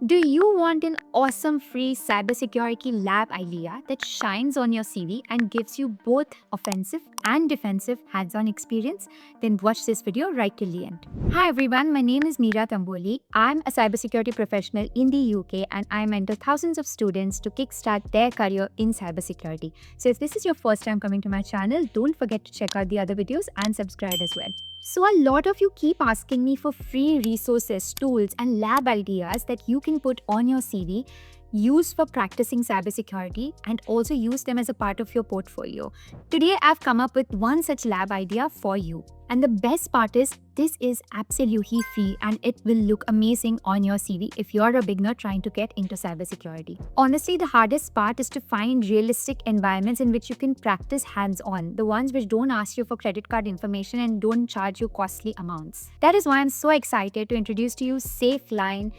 Do you want an awesome free cybersecurity lab idea that shines on your CV and gives you both offensive and defensive hands on experience? Then watch this video right till the end. Hi everyone, my name is Meera Tamboli. I'm a cybersecurity professional in the UK and I mentor thousands of students to kickstart their career in cybersecurity. So if this is your first time coming to my channel, don't forget to check out the other videos and subscribe as well. So a lot of you keep asking me for free resources, tools, and lab ideas that you can put on your CV, use for practicing cybersecurity, and also use them as a part of your portfolio. Today, I've come up with one such lab idea for you. And the best part is, this is absolutely free and it will look amazing on your CV if you're a beginner trying to get into cybersecurity. Honestly, the hardest part is to find realistic environments in which you can practice hands-on, the ones which don't ask you for credit card information and don't charge you costly amounts. That is why I'm so excited to introduce to you SafeLine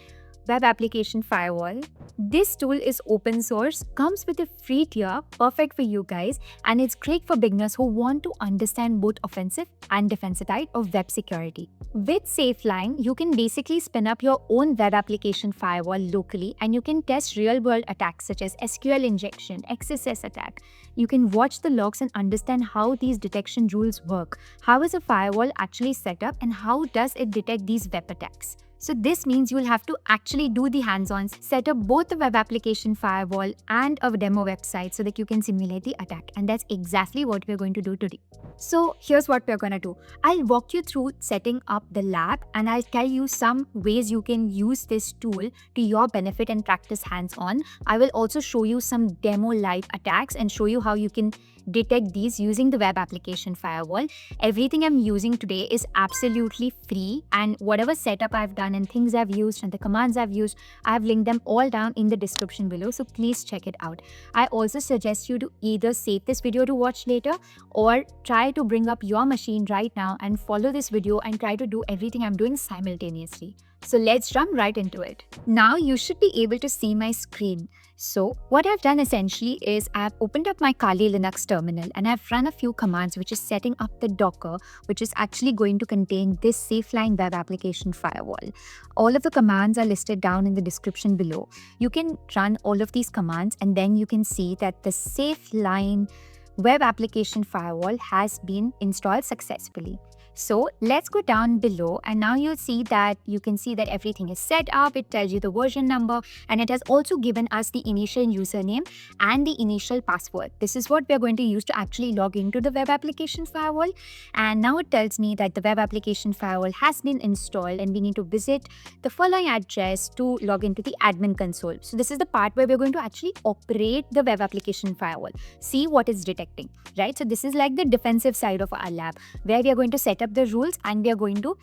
Web Application Firewall. This tool is open source, comes with a free tier, perfect for you guys, and it's great for beginners who want to understand both offensive and defensive side of web security. With SafeLine, you can basically spin up your own web application firewall locally and you can test real-world attacks such as SQL injection, XSS attack. You can watch the logs and understand how these detection rules work. How is a firewall actually set up and how does it detect these web attacks? So this means you will have to actually do the hands-ons, set up both the web application firewall and a demo website so that you can simulate the attack. And that's exactly what we're going to do today. So here's what we're going to do. I'll walk you through setting up the lab and I'll tell you some ways you can use this tool to your benefit and practice hands-on. I will also show you some demo live attacks and show you how you can detect these using the web application firewall. Everything I'm using today is absolutely free, and whatever setup I've done and things I've used and the commands I've used, I've linked them all down in the description below, so please check it out. I also suggest you to either save this video to watch later or try to bring up your machine right now and follow this video and try to do everything I'm doing simultaneously. So let's jump right into it. Now you should be able to see my screen. So what I've done essentially is I've opened up my Kali Linux terminal and I've run a few commands which is setting up the Docker, which is actually going to contain this SafeLine web application firewall. All of the commands are listed down in the description below. You can run all of these commands and then you can see that the SafeLine web application firewall has been installed successfully. So let's go down below and now you'll see that you can see that everything is set up. It tells you the version number and it has also given us the initial username and the initial password. This is what we're going to use to actually log into the web application firewall. And now it tells me that the web application firewall has been installed and we need to visit the following address to log into the admin console. So this is the part where we're going to actually operate the web application firewall, see what it's detecting, right? So this is like the defensive side of our lab where we are going to set up the rules and we are going to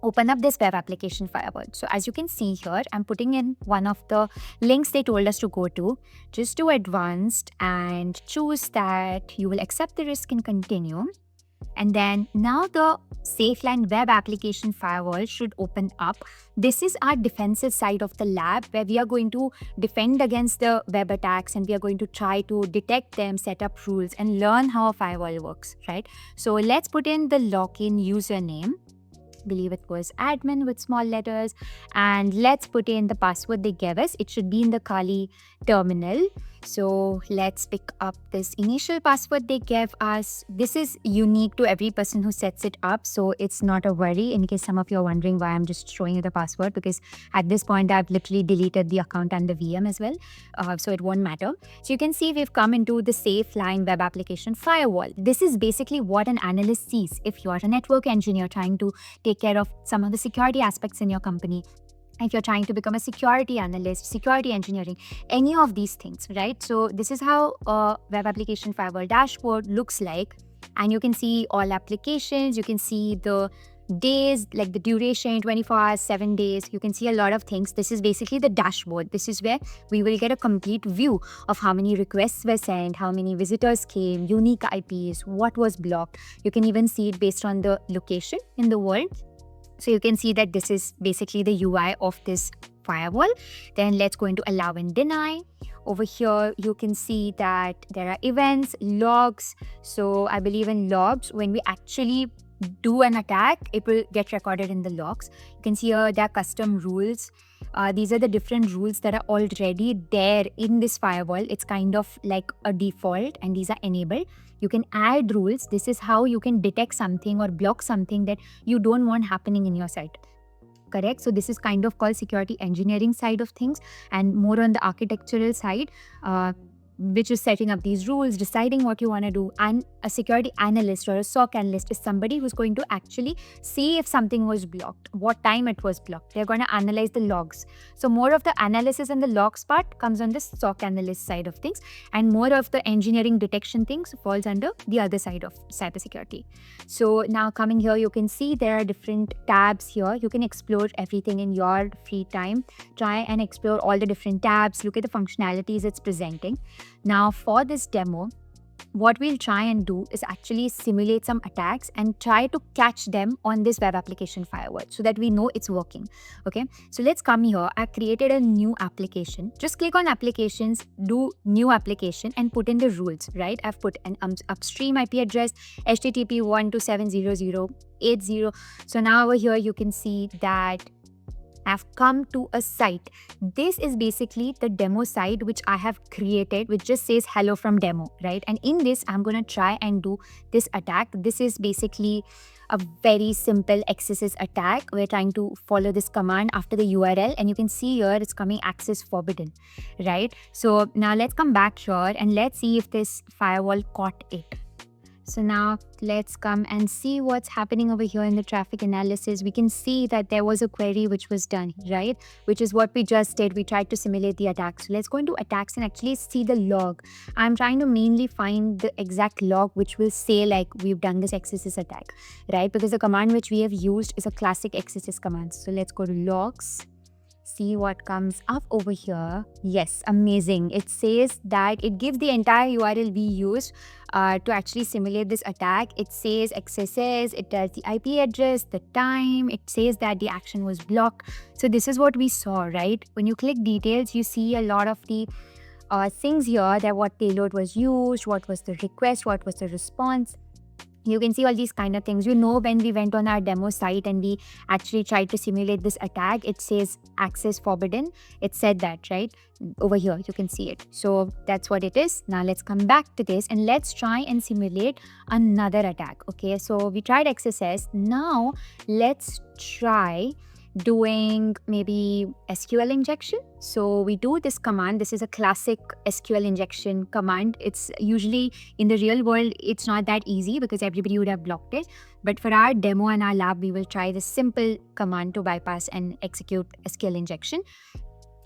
open up this web application firewall. So as you can see here, I'm putting in one of the links they told us to go to. Just do advanced and choose that you will accept the risk and continue. And then now the SafeLine web application firewall should open up. This is our defensive side of the lab where we are going to defend against the web attacks and we are going to try to detect them, set up rules and learn how a firewall works, right? So let's put in the login username. I believe it was admin with small letters, and let's put in the password they gave us. It should be in the Kali terminal. So let's pick up this initial password they gave us. This is unique to every person who sets it up, so it's not a worry in case some of you are wondering why I'm just showing you the password, because at this point I've literally deleted the account and the VM as well, so it won't matter. So you can see we've come into the SafeLine web application firewall. This is basically what an analyst sees if you're a network engineer trying to take care of some of the security aspects in your company. If you're trying to become a security analyst, security engineering, any of these things, right? So this is how a web application firewall dashboard looks like. And you can see all applications, you can see the days, like the duration, 24 hours, 7 days. You can see a lot of things. This is basically the dashboard. This is where we will get a complete view of how many requests were sent, how many visitors came, unique IPs, what was blocked. You can even see it based on the location in the world. So you can see that this is basically the UI of this firewall. Then let's go into allow and deny. Over here, you can see that there are events, logs. So I believe in logs, when we actually do an attack, it will get recorded in the logs. You can see here there are custom rules. These are the different rules that are already there in this firewall. It's kind of like a default, and these are enabled. You can add rules. This is how you can detect something or block something that you don't want happening in your site. Correct? So this is kind of called security engineering side of things, and more on the architectural side, which is setting up these rules, deciding what you want to do. And a security analyst or a SOC analyst is somebody who's going to actually see if something was blocked, what time it was blocked. They're going to analyze the logs. So more of the analysis and the logs part comes on the SOC analyst side of things, and more of the engineering detection things falls under the other side of cybersecurity. So now coming here, you can see there are different tabs here. You can explore everything in your free time. Try and explore all the different tabs, look at the functionalities it's presenting. Now for this demo, what we'll try and do is actually simulate some attacks and try to catch them on this web application firewall so that we know it's working. Okay, so let's come here. I've created a new application. Just click on applications, do new application, and put in the rules, right? I've put an upstream IP address, HTTP 127.0.0.80. So now over here, you can see that I've come to a site. This is basically the demo site which I have created, which just says hello from demo, right? And in this, I'm going to try and do this attack. This is basically a very simple XSS attack. We're trying to follow this command after the URL, and you can see here it's coming access forbidden, right? So now let's come back here and let's see if this firewall caught it. So now let's come and see what's happening over here in the traffic analysis. We can see that there was a query which was done, right? Which is what we just did. We tried to simulate the attack. So let's go into attacks and actually see the log. I'm trying to mainly find the exact log which will say like we've done this XSS attack, right? Because the command which we have used is a classic XSS command. So let's go to logs. See what comes up over here. Yes, amazing. It says that it gives the entire URL we used to actually simulate this attack. It says XSS, it does the IP address, the time, it says that the action was blocked. So this is what we saw, right? When you click details, you see a lot of the things here, that what payload was used, what was the request, what was the response. You can see all these kind of things. You know, when we went on our demo site and we actually tried to simulate this attack, it says access forbidden. It said that, right? Over here, you can see it. So that's what it is. Now let's come back to this and let's try and simulate another attack. Okay, so we tried XSS. Now let's try doing maybe SQL injection. So we do this command. This is a classic SQL injection command. It's usually in the real world, it's not that easy because everybody would have blocked it. But for our demo and our lab, we will try this simple command to bypass and execute SQL injection.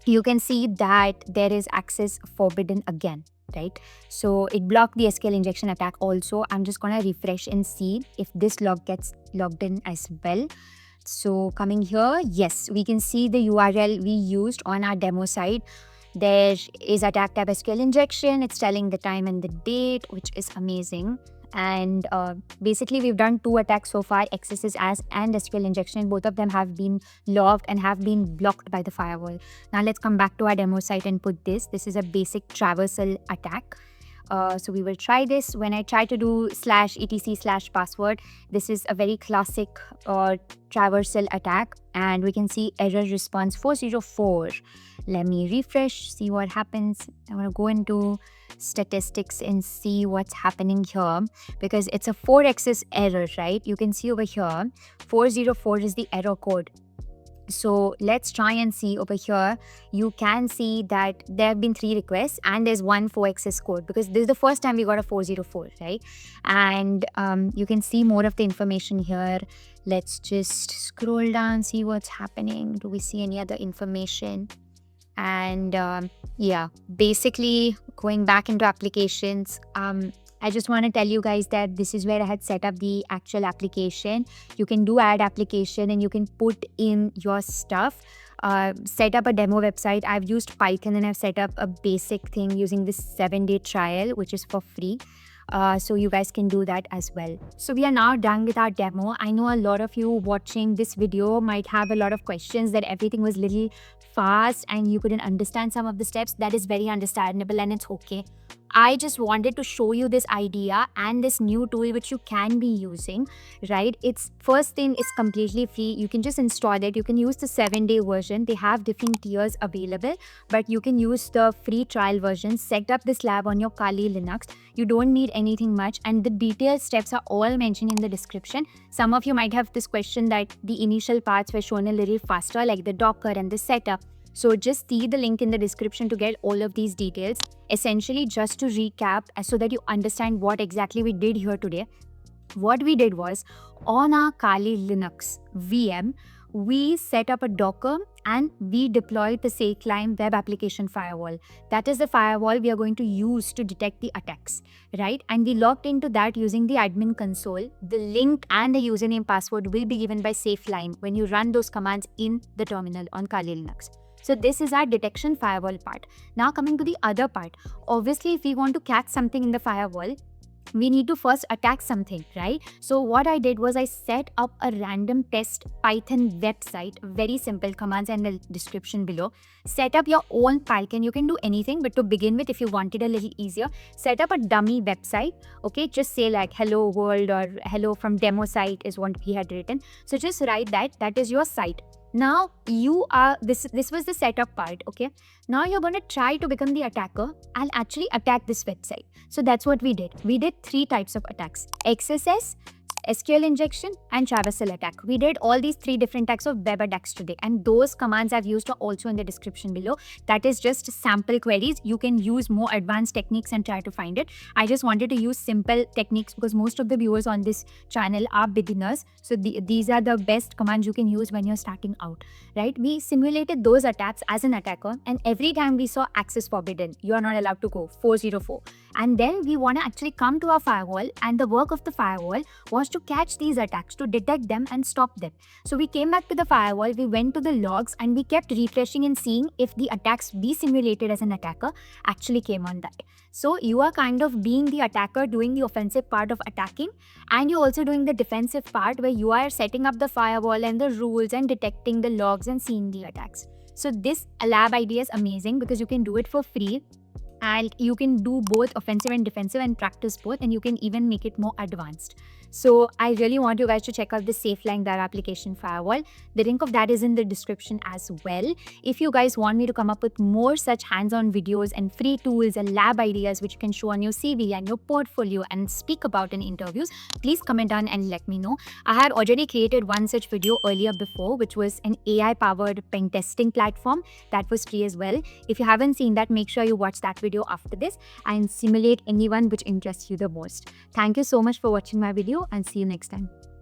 You can see that there is access forbidden again, right? So it blocked the SQL injection attack also. I'm just gonna refresh and see if this log gets logged in as well. So coming here, yes, we can see the URL we used on our demo site. There is attack tab SQL injection. It's telling the time and the date, which is amazing. And basically, we've done 2 attacks so far, XSS and SQL injection. Both of them have been logged and have been blocked by the firewall. Now let's come back to our demo site and put this. This is a basic traversal attack. So we will try this. When I try to do /etc/password, this is a very classic traversal attack, and we can see error response 404. Let me refresh, see what happens. I want to go into statistics and see what's happening here, because it's a 4x's error, right? You can see over here 404 is the error code. So let's try and see over here. You can see that there have been 3 requests and there's 1 4x's code, because this is the first time we got a 404, right? And you can see more of the information here. Let's just scroll down, see what's happening. Do we see any other information? And yeah, basically going back into applications, I just want to tell you guys that this is where I had set up the actual application. You can do add application and you can put in your stuff. Set up a demo website. I've used Python and I've set up a basic thing using this 7-day trial, which is for free. So you guys can do that as well. So we are now done with our demo. I know a lot of you watching this video might have a lot of questions, that everything was little fast and you couldn't understand some of the steps. That is very understandable and it's okay. I just wanted to show you this idea and this new tool which you can be using, right? It's first thing is completely free. You can just install it. You can use the 7-day version. They have different tiers available, but you can use the free trial version. Set up this lab on your Kali Linux. You don't need anything much, and the detailed steps are all mentioned in the description. Some of you might have this question that the initial parts were shown a little faster, like the Docker and the setup. So just see the link in the description to get all of these details. Essentially, just to recap, so that you understand what exactly we did here today. What we did was, on our Kali Linux VM, we set up a Docker and we deployed the SailClimb web application firewall. That is the firewall we are going to use to detect the attacks, right? And we logged into that using the admin console. The link and the username password will be given by SailClimb when you run those commands in the terminal on Kali Linux. So this is our detection firewall part. Now coming to the other part. Obviously, if we want to catch something in the firewall, we need to first attack something, right? So what I did was I set up a random test Python website, very simple, commands in the description below. Set up your own Python. You can do anything, but to begin with, if you want it a little easier, set up a dummy website, okay? Just say like hello world or hello from demo site is what we had written. So just write that is your site. Now you are, this was the setup part, okay? Now you're going to try to become the attacker and actually attack this website. So that's what we did. We did 3 types of attacks: XSS, SQL injection, and traversal attack. We did all these 3 different types of web attacks today, and those commands I've used are also in the description below. That is just sample queries. You can use more advanced techniques and try to find it. I just wanted to use simple techniques because most of the viewers on this channel are beginners. So these are the best commands you can use when you're starting out, right? We simulated those attacks as an attacker, and every time we saw access forbidden, you are not allowed to go, 404. And then we want to actually come to our firewall, and the work of the firewall was to catch these attacks, to detect them and stop them. So we came back to the firewall, we went to the logs, and we kept refreshing and seeing if the attacks we simulated as an attacker actually came on that. So you are kind of being the attacker, doing the offensive part of attacking, and you're also doing the defensive part where you are setting up the firewall and the rules and detecting the logs and seeing the attacks. So this lab idea is amazing because you can do it for free. And you can do both offensive and defensive and practice both, and you can even make it more advanced. So I really want you guys to check out the SailClimb web application firewall. The link of that is in the description as well. If you guys want me to come up with more such hands-on videos and free tools and lab ideas which you can show on your CV and your portfolio and speak about in interviews, please comment down and let me know. I had already created one such video earlier before, which was an AI-powered pen testing platform that was free as well. If you haven't seen that, make sure you watch that video after this and simulate anyone which interests you the most. Thank you so much for watching my video, and see you next time.